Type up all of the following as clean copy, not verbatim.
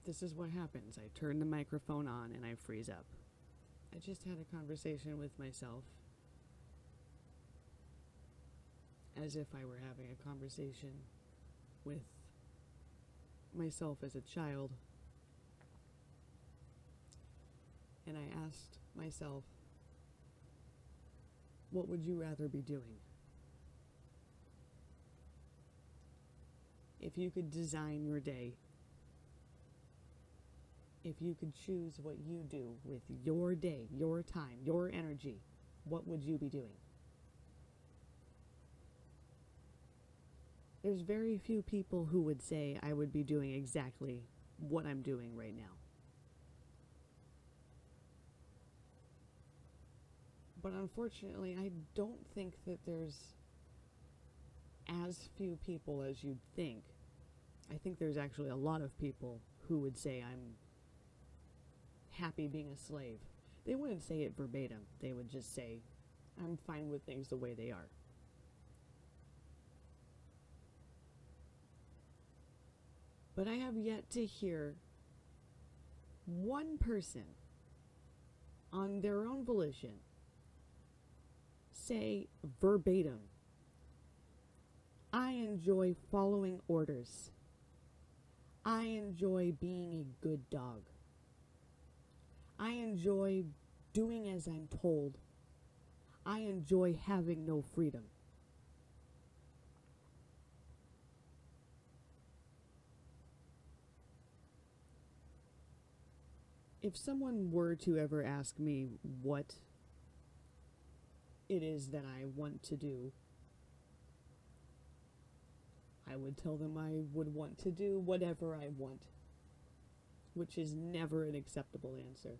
this is what happens. I turn the microphone on and I freeze up. I just had a conversation with myself as if I were having a conversation with myself as a child. And I asked myself, what would you rather be doing? If you could design your day, if you could choose what you do with your day, your time, your energy, what would you be doing? There's very few people who would say I would be doing exactly what I'm doing right now. But unfortunately, I don't think that there's as few people as you'd think. I think there's actually a lot of people who would say I'm happy being a slave. They wouldn't say it verbatim. They would just say, I'm fine with things the way they are. But I have yet to hear one person on their own volition say verbatim, I enjoy following orders. I enjoy being a good dog. I enjoy doing as I'm told. I enjoy having no freedom. If someone were to ever ask me what it is that I want to do, I would tell them I would want to do whatever I want, which is never an acceptable answer.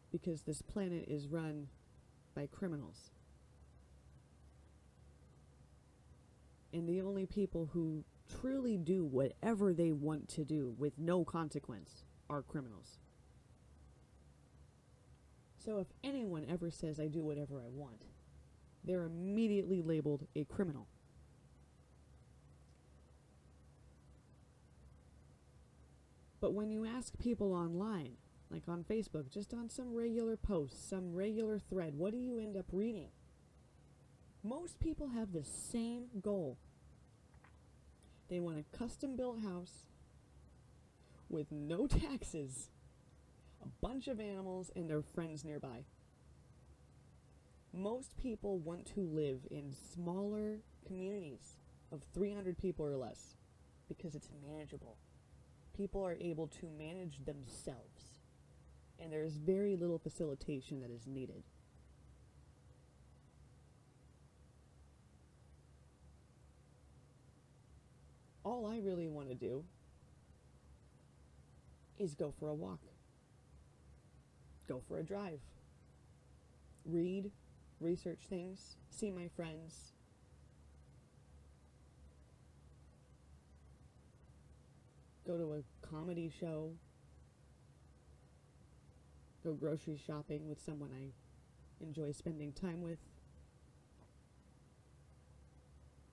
Because this planet is run by criminals. And the only people who truly do whatever they want to do with no consequence are criminals. So if anyone ever says I do whatever I want, they're immediately labeled a criminal. But when you ask people online, like on Facebook, just on some regular post, some regular thread, what do you end up reading? Most people have the same goal. They want a custom-built house with no taxes, a bunch of animals, and their friends nearby. Most people want to live in smaller communities of 300 people or less because it's manageable. People are able to manage themselves, and there is very little facilitation that is needed. All I really want to do is go for a walk, go for a drive, read, research things, see my friends, go to a comedy show, go grocery shopping with someone I enjoy spending time with.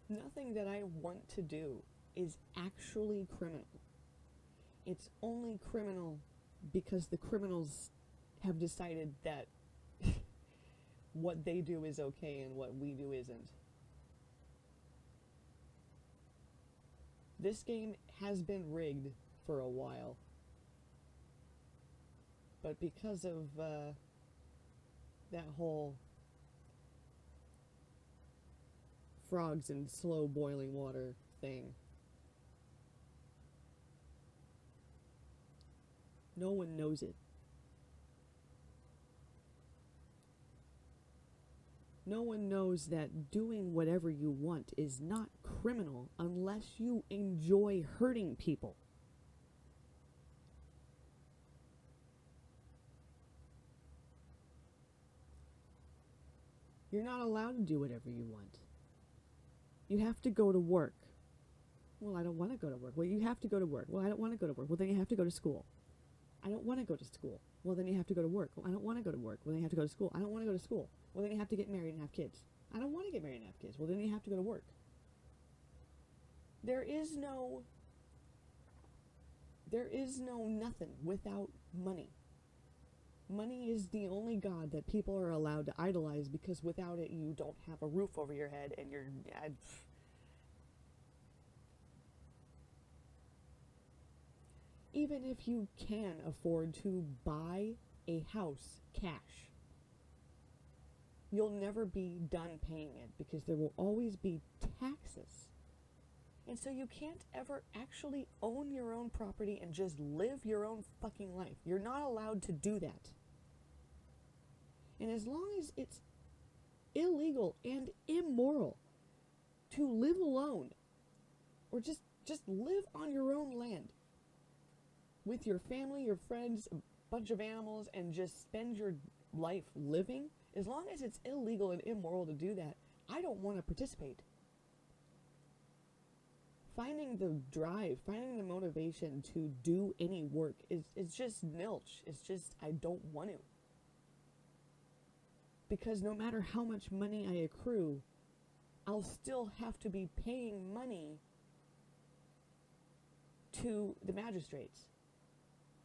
Nothing that I want to do is actually criminal. It's only criminal because the criminals have decided that what they do is okay and what we do isn't. This game has been rigged for a while, but because of that whole frogs in slow boiling water thing, no one knows it. No one knows that doing whatever you want is not criminal unless you enjoy hurting people. You're not allowed to do whatever you want. You have to go to work. Well, I don't want to go to work. Well, you have to go to work. Well, I don't want to go to work. Well, then you have to go to school. I don't want to go to school. Well, then you have to go to work. Well, I don't want to go to work. Well, then you have to go to school. I don't want to go to school. Well, then you have to get married and have kids. I don't want to get married and have kids. Well, then you have to go to work. There is no There is no nothing without money. Money is the only god that people are allowed to idolize, because without it you don't have a roof over your head and you're... even if you can afford to buy a house cash, you'll never be done paying it because there will always be taxes. And so you can't ever actually own your own property and just live your own fucking life. You're not allowed to do that. And as long as it's illegal and immoral to live alone, or just live on your own land with your family, your friends, a bunch of animals, and just spend your life living, as long as it's illegal and immoral to do that, I don't want to participate. Finding the drive, finding the motivation to do any work is just nilch. It's just, I don't want to. Because no matter how much money I accrue, I'll still have to be paying money to the magistrates.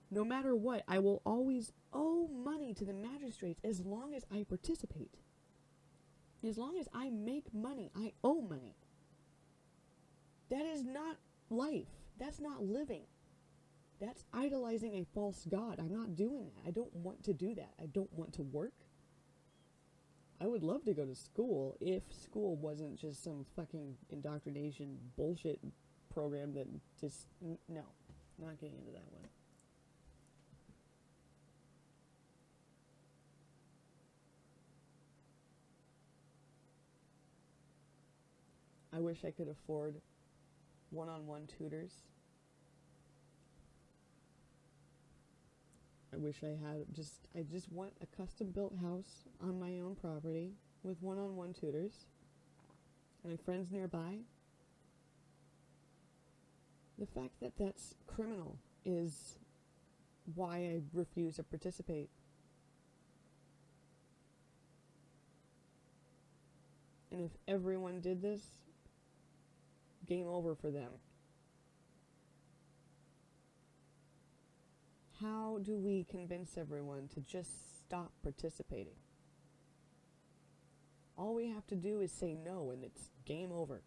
No matter what, I will always owe money to the magistrates as long as I participate. As long as I make money, I owe money. That is not life. That's not living. That's idolizing a false god. I'm not doing that. I don't want to do that. I don't want to work. I would love to go to school if school wasn't just some fucking indoctrination bullshit program that just... No, not getting into that one. I wish I could afford one-on-one tutors. I wish I just want a custom-built house on my own property with one-on-one tutors. My friends nearby. The fact that that's criminal is why I refuse to participate. And if everyone did this, game over for them. How do we convince everyone to just stop participating? All we have to do is say no, and it's game over.